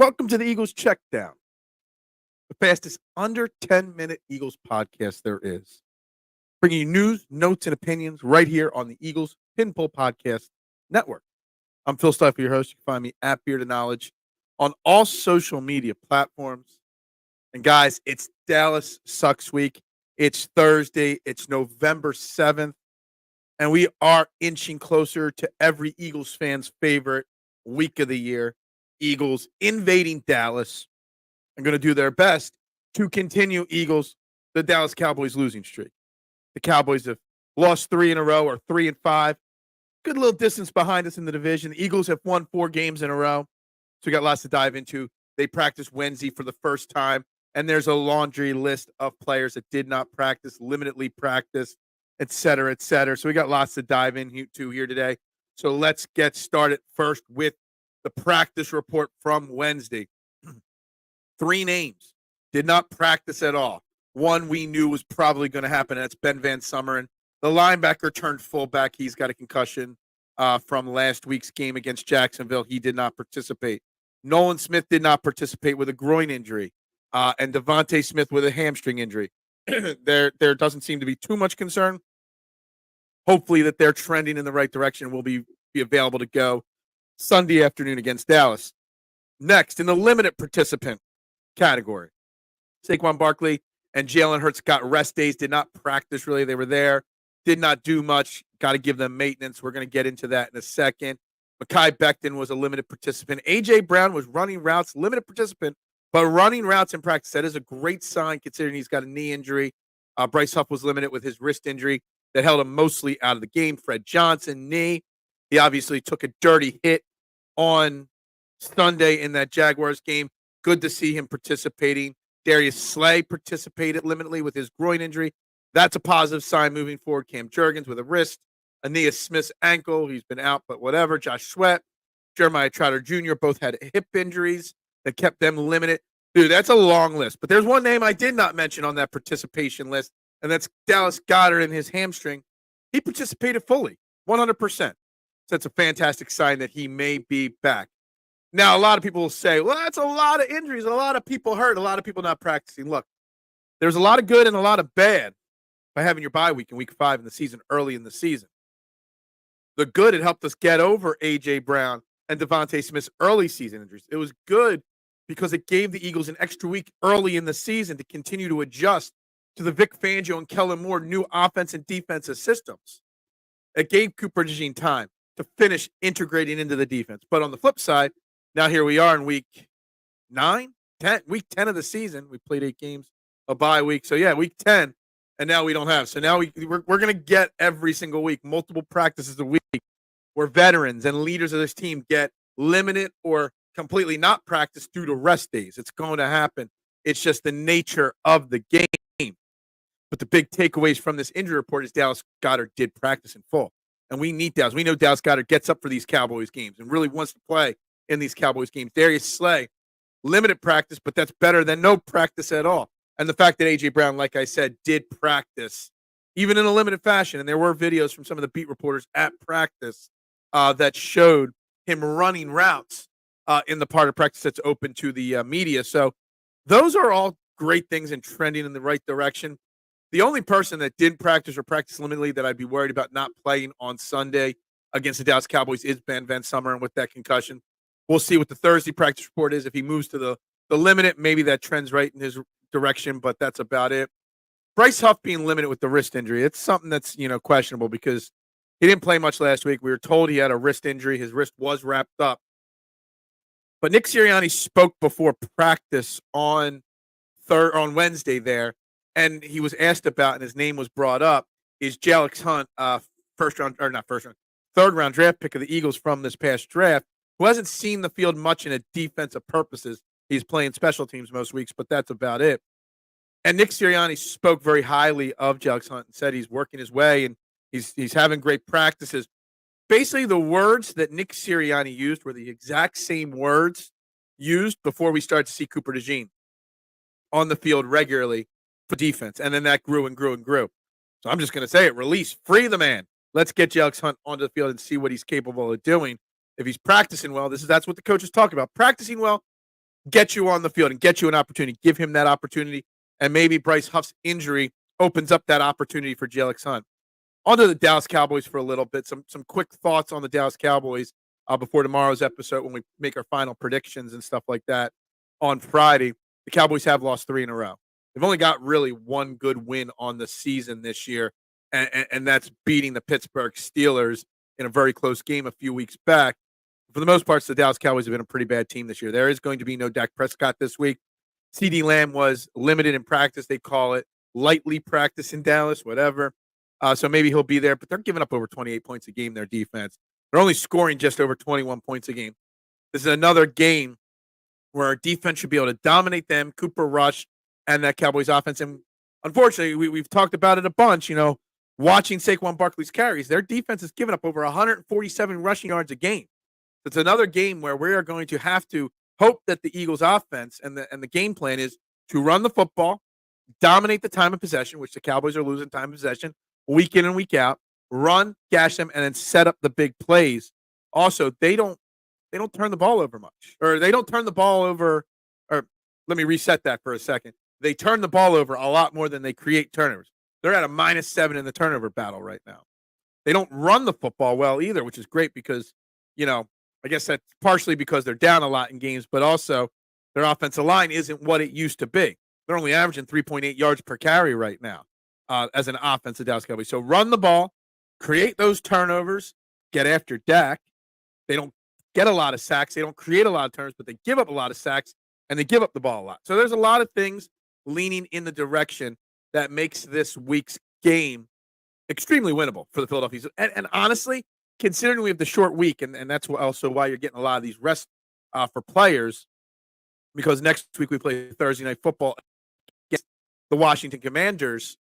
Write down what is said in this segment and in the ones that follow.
Welcome to the Eagles Checkdown, the fastest under 10-minute Eagles podcast there is. Bringing you news, notes, and opinions right here on the Eagles Pinpull Podcast Network. I'm Phil Stiefel, your host. You can find me at Beard of Knowledge on all social media platforms. And guys, it's Dallas Sucks Week. It's Thursday. It's November 7th. And we are inching closer to every Eagles fan's favorite week of the year. Eagles invading Dallas and going to do their best to continue the Dallas Cowboys losing streak. The Cowboys have lost 3 in a row or 3-5. Good little distance behind us in the division. The Eagles have won 4 games in a row. So we got lots to dive into. They practiced Wednesday for the first time, and there's a laundry list of players that did not practice, limitedly practice, et cetera, et cetera. So we got lots to dive into here today. So let's get started first with the practice report from Wednesday. 3 names did not practice at all. One we knew was probably going to happen, and that's Ben Van Sumeren. The linebacker turned fullback. He's got a concussion from last week's game against Jacksonville. He did not participate. Nolan Smith did not participate with a groin injury, and Devontae Smith with a hamstring injury. There doesn't seem to be too much concern. Hopefully that they're trending in the right direction and will be available to go Sunday afternoon against Dallas. Next, in the limited participant category, Saquon Barkley and Jalen Hurts got rest days, did not practice really. They were there, did not do much. Got to give them maintenance. We're going to get into that in a second. Mekhi Becton was a limited participant. A.J. Brown was running routes, limited participant, but running routes in practice. That is a great sign considering he's got a knee injury. Bryce Huff was limited with his wrist injury that held him mostly out of the game. Fred Johnson, knee. He obviously took a dirty hit on Sunday in that Jaguars game. Good to see him participating. Darius Slay participated limitedly with his groin injury. That's a positive sign moving forward. Cam Jurgens with a wrist. Aeneas Smith's ankle. He's been out, but whatever. Josh Sweat, Jeremiah Trotter Jr. both had hip injuries that kept them limited. Dude, that's a long list. But there's one name I did not mention on that participation list, and that's Dallas Goedert and his hamstring. He participated fully, 100%. So that's a fantastic sign that he may be back. Now, a lot of people will say, well, that's a lot of injuries, a lot of people hurt, a lot of people not practicing. Look, there's a lot of good and a lot of bad by having your bye week in week 5 in the season, early in the season. The good, it helped us get over A.J. Brown and Devontae Smith's early season injuries. It was good because it gave the Eagles an extra week early in the season to continue to adjust to the Vic Fangio and Kellen Moore new offense and defensive systems. It gave Cooper DeJean time to finish integrating into the defense. But on the flip side, now here we are in week 10 of the season. We played 8 games, a bye week. So, yeah, week 10, and now we don't have. So now we're going to get every single week, multiple practices a week where veterans and leaders of this team get limited or completely not practiced due to rest days. It's going to happen. It's just the nature of the game. But the big takeaways from this injury report is Dallas Goedert did practice in full. And we need Dallas. We know Dallas Goedert gets up for these Cowboys games and really wants to play in these Cowboys games. Darius Slay, limited practice, but that's better than no practice at all. And the fact that A.J. Brown, like I said, did practice, even in a limited fashion. And there were videos from some of the beat reporters at practice that showed him running routes in the part of practice that's open to the media. So those are all great things and trending in the right direction. The only person that didn't practice or practice limitedly that I'd be worried about not playing on Sunday against the Dallas Cowboys is Ben Van Sumeren with that concussion. We'll see what the Thursday practice report is. If he moves to the limited, maybe that trends right in his direction, but that's about it. Bryce Huff being limited with the wrist injury, it's something that's, questionable because he didn't play much last week. We were told he had a wrist injury. His wrist was wrapped up. But Nick Sirianni spoke before practice on Wednesday there, and he was asked about, and his name was brought up, is Jalen Hunt, third round draft pick of the Eagles from this past draft, who hasn't seen the field much in a defensive purposes. He's playing special teams most weeks, but that's about it. And Nick Sirianni spoke very highly of Jalen Hunt and said he's working his way and he's having great practices. Basically, the words that Nick Sirianni used were the exact same words used before we started to see Cooper DeJean on the field regularly for defense. And then that grew and grew and grew. So I'm just going to say it. Release. Free the man. Let's get Jalen Hunt onto the field and see what he's capable of doing. If he's practicing well, that's what the coaches talk about. Practicing well, get you on the field and get you an opportunity. Give him that opportunity. And maybe Bryce Huff's injury opens up that opportunity for Jalen Hunt. On to the Dallas Cowboys for a little bit. Some quick thoughts on the Dallas Cowboys before tomorrow's episode when we make our final predictions and stuff like that on Friday. The Cowboys have lost 3 in a row. They've only got really one good win on the season this year, and that's beating the Pittsburgh Steelers in a very close game a few weeks back. For the most part, the Dallas Cowboys have been a pretty bad team this year. There is going to be no Dak Prescott this week. CeeDee Lamb was limited in practice. They call it lightly practice in Dallas, whatever. So maybe he'll be there, but they're giving up over 28 points a game, their defense. They're only scoring just over 21 points a game. This is another game where our defense should be able to dominate them, Cooper Rush, and that Cowboys offense. And unfortunately, we've talked about it a bunch, watching Saquon Barkley's carries. Their defense has given up over 147 rushing yards a game. It's another game where we are going to have to hope that the Eagles offense and the game plan is to run the football, dominate the time of possession, which the Cowboys are losing time of possession week in and week out, run, gash them, and then set up the big plays. Also, they don't turn the ball over much. Or they don't turn the ball over, or let me reset that for a second. They turn the ball over a lot more than they create turnovers. They're at a -7 in the turnover battle right now. They don't run the football well either, which is great because, I guess that's partially because they're down a lot in games, but also their offensive line isn't what it used to be. They're only averaging 3.8 yards per carry right now as an offensive Dallas Cowboys. So run the ball, create those turnovers, get after Dak. They don't get a lot of sacks. They don't create a lot of turnovers, but they give up a lot of sacks, and they give up the ball a lot. So there's a lot of things leaning in the direction that makes this week's game extremely winnable for the Philadelphia. And honestly, considering we have the short week, and that's also why you're getting a lot of these rests for players, because next week we play Thursday Night Football against the Washington Commanders.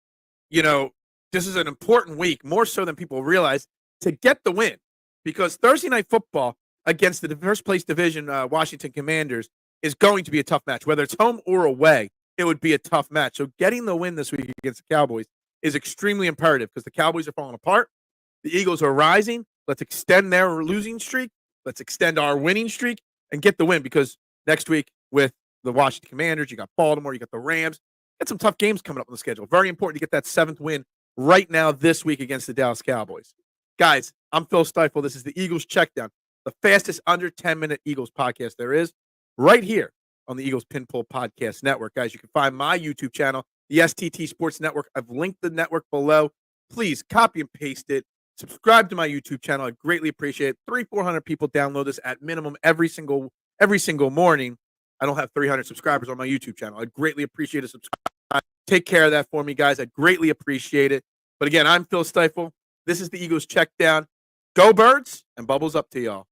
This is an important week, more so than people realize, to get the win, because Thursday Night Football against the first-place division Washington Commanders is going to be a tough match. Whether it's home or away, it would be a tough match. So getting the win this week against the Cowboys is extremely imperative because the Cowboys are falling apart. The Eagles are rising. Let's extend their losing streak. Let's extend our winning streak and get the win, because next week with the Washington Commanders, you got Baltimore, you got the Rams. Got some tough games coming up on the schedule. Very important to get that 7th win right now this week against the Dallas Cowboys. Guys, I'm Phil Stiefel. This is the Eagles Checkdown, the fastest under 10-minute Eagles podcast there is, right here on the Eagles Pin Pull Podcast Network. Guys, you can find my YouTube channel, the STT Sports Network. I've linked the network below. Please copy and paste it. Subscribe to my YouTube channel. I greatly appreciate it. 300-400 people download this at minimum every single morning. I don't have 300 subscribers on my YouTube channel. I'd greatly appreciate a subscribe. Take care of that for me, guys. I'd greatly appreciate it. But again, I'm Phil Stiefel. This is the Eagles Checkdown. Go Birds, and bubbles up to y'all.